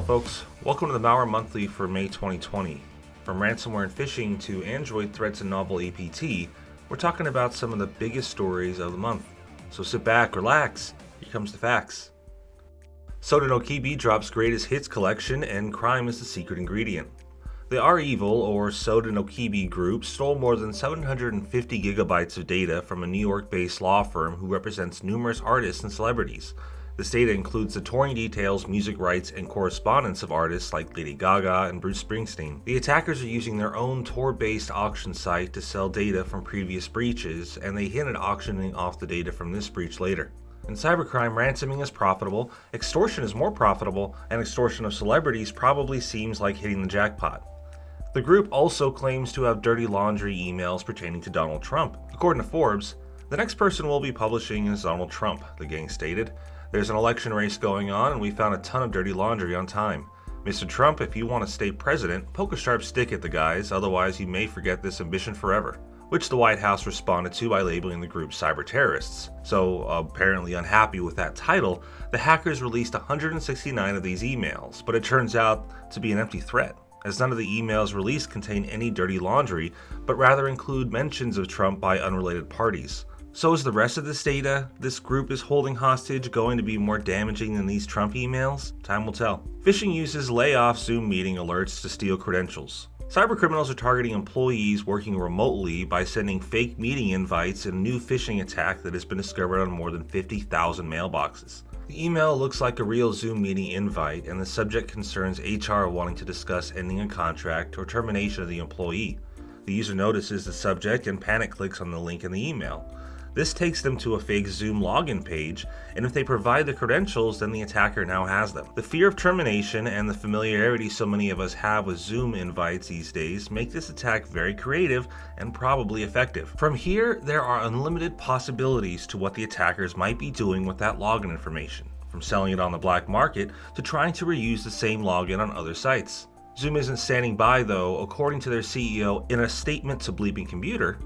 folks? Welcome to the Malware Monthly for May 2020. From ransomware and phishing to Android threats and novel APT, we're talking about some of the biggest stories of the month. So sit back, relax, here comes the facts. Sodinokibi drops greatest hits collection and crime is the secret ingredient. The REvil or Sodinokibi group stole more than 750 gigabytes of data from a New York-based law firm who represents numerous artists and celebrities. This data includes the touring details, music rights, and correspondence of artists like Lady Gaga and Bruce Springsteen. The attackers are using their own Tor-based auction site to sell data from previous breaches, and they hint at auctioning off the data from this breach later. In cybercrime, ransoming is profitable, extortion is more profitable, and extortion of celebrities probably seems like hitting the jackpot. The group also claims to have dirty laundry emails pertaining to Donald Trump. According to Forbes, the next person we'll be publishing is Donald Trump, the gang stated. There's an election race going on and we found a ton of dirty laundry on time. Mr. Trump, if you want to stay president, poke a sharp stick at the guys, otherwise you may forget this ambition forever. Which the White House responded to by labeling the group cyber terrorists. So, apparently unhappy with that title, the hackers released 169 of these emails, but it turns out to be an empty threat, as none of the emails released contain any dirty laundry, but rather include mentions of Trump by unrelated parties. So is the rest of this data this group is holding hostage going to be more damaging than these Trump emails? Time will tell. Phishing uses Layoffs Zoom meeting alerts to steal credentials. Cybercriminals are targeting employees working remotely by sending fake meeting invites in a new phishing attack that has been discovered on more than 50,000 mailboxes. The email looks like a real Zoom meeting invite, and the subject concerns HR wanting to discuss ending a contract or termination of the employee. The user notices the subject and panic clicks on the link in the email. This takes them to a fake Zoom login page, and if they provide the credentials, then the attacker now has them. The fear of termination and the familiarity so many of us have with Zoom invites these days make this attack very creative and probably effective. From here, there are unlimited possibilities to what the attackers might be doing with that login information, from selling it on the black market to trying to reuse the same login on other sites. Zoom isn't standing by though. According to their CEO in a statement to Bleeping Computer,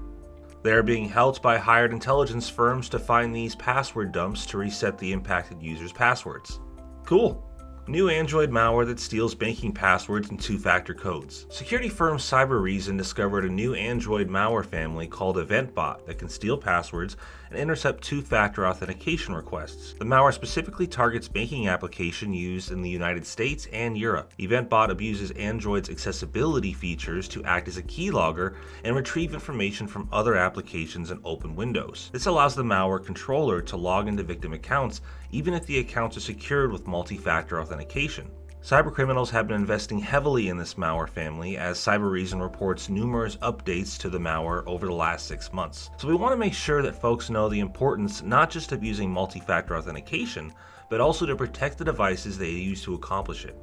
they are being helped by hired intelligence firms to find these password dumps to reset the impacted users' passwords. Cool. New Android malware that steals banking passwords and two-factor codes. Security firm CyberReason discovered a new Android malware family called EventBot that can steal passwords and intercept two-factor authentication requests. The malware specifically targets banking applications used in the United States and Europe. EventBot abuses Android's accessibility features to act as a keylogger and retrieve information from other applications and open windows. This allows the malware controller to log into victim accounts even if the accounts are secured with multi-factor authentication. Cybercriminals have been investing heavily in this malware family as CyberReason reports numerous updates to the malware over the last 6 months. So we want to make sure that folks know the importance not just of using multi-factor authentication, but also to protect the devices they use to accomplish it.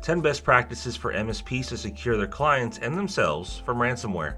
10 best practices for MSPs to secure their clients and themselves from ransomware.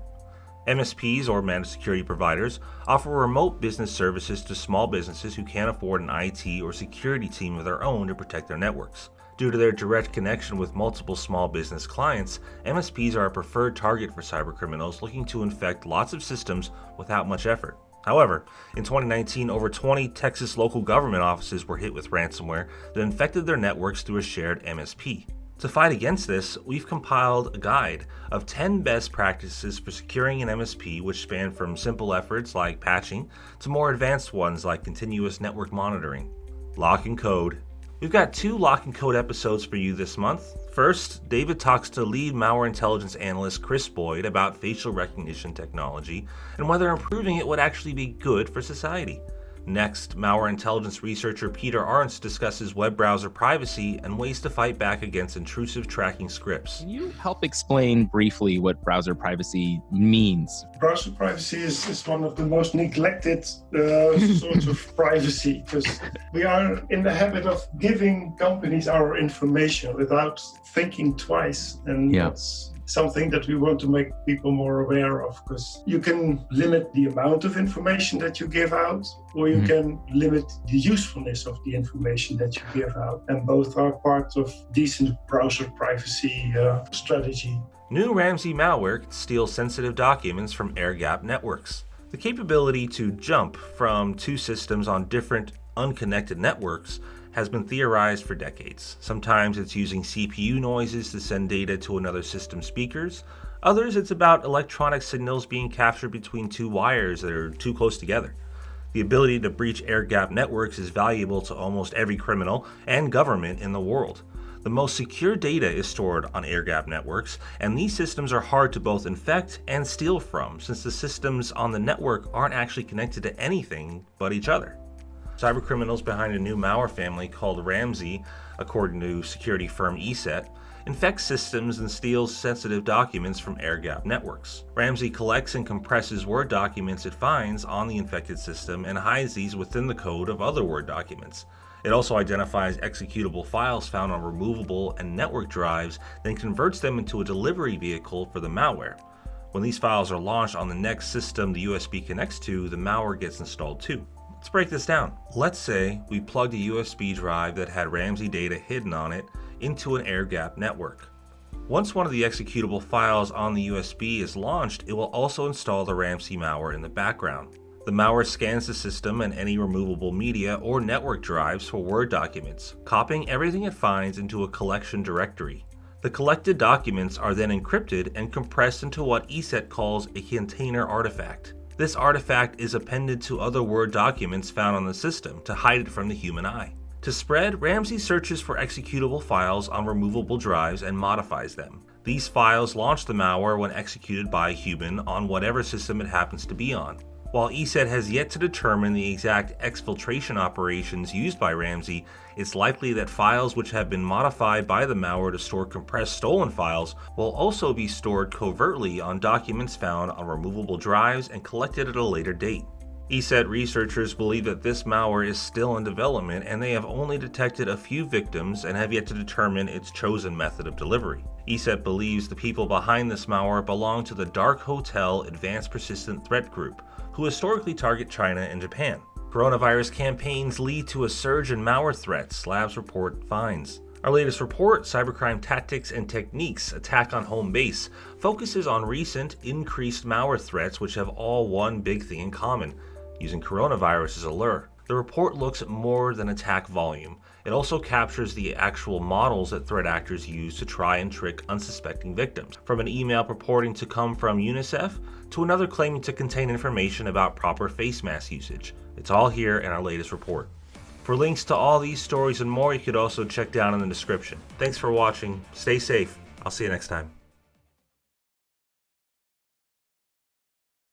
MSPs, or managed security providers, offer remote business services to small businesses who can't afford an IT or security team of their own to protect their networks. Due to their direct connection with multiple small business clients, MSPs are a preferred target for cybercriminals looking to infect lots of systems without much effort. However, in 2019, over 20 Texas local government offices were hit with ransomware that infected their networks through a shared MSP. To fight against this, we've compiled a guide of 10 best practices for securing an MSP, which span from simple efforts like patching to more advanced ones like continuous network monitoring. Lock and Code. We've got 2 Lock and Code episodes for you this month. First, David talks to lead malware intelligence analyst Chris Boyd about facial recognition technology and whether improving it would actually be good for society. Next, malware intelligence researcher Peter Arntz discusses web browser privacy and ways to fight back against intrusive tracking scripts. Can you help explain briefly what browser privacy means? Browser privacy is one of the most neglected sorts of privacy because we are in the habit of giving companies our information without thinking twice, and that's something that we want to make people more aware of, because you can limit the amount of information that you give out, or you can limit the usefulness of the information that you give out. And both are part of decent browser privacy strategy. New Ramsey Malware can steal sensitive documents from air-gapped networks. The capability to jump from 2 systems on different unconnected networks has been theorized for decades. Sometimes it's using CPU noises to send data to another system's speakers. Others, it's about electronic signals being captured between two wires that are too close together. The ability to breach air-gapped networks is valuable to almost every criminal and government in the world. The most secure data is stored on air-gapped networks, and these systems are hard to both infect and steal from, since the systems on the network aren't actually connected to anything but each other. Cybercriminals behind a new malware family called Ramsey, according to security firm ESET, infects systems and steals sensitive documents from air-gapped networks. Ramsey collects and compresses Word documents it finds on the infected system and hides these within the code of other Word documents. It also identifies executable files found on removable and network drives, then converts them into a delivery vehicle for the malware. When these files are launched on the next system the USB connects to, the malware gets installed too. Let's break this down. Let's say we plugged a USB drive that had Ramsey data hidden on it into an air-gapped network. Once one of the executable files on the USB is launched, it will also install the Ramsey malware in the background. The malware scans the system and any removable media or network drives for Word documents, copying everything it finds into a collection directory. The collected documents are then encrypted and compressed into what ESET calls a container artifact. This artifact is appended to other Word documents found on the system to hide it from the human eye. To spread, Ramsey searches for executable files on removable drives and modifies them. These files launch the malware when executed by a human on whatever system it happens to be on. While ESET has yet to determine the exact exfiltration operations used by Ramsey, it's likely that files which have been modified by the malware to store compressed stolen files will also be stored covertly on documents found on removable drives and collected at a later date. ESET researchers believe that this malware is still in development, and they have only detected a few victims and have yet to determine its chosen method of delivery. ESET believes the people behind this malware belong to the Dark Hotel Advanced Persistent Threat Group, who historically target China and Japan. Coronavirus campaigns lead to a surge in malware threats, labs report finds. Our latest report, Cybercrime Tactics and Techniques, Attack on Home Base, focuses on recent increased malware threats which have all one big thing in common: using coronavirus as a lure. The report looks at more than attack volume. It also captures the actual models that threat actors use to try and trick unsuspecting victims, from an email purporting to come from UNICEF to another claiming to contain information about proper face mask usage. It's all here in our latest report. For links to all these stories and more, you could also check down in the description. Thanks for watching. Stay safe. I'll see you next time.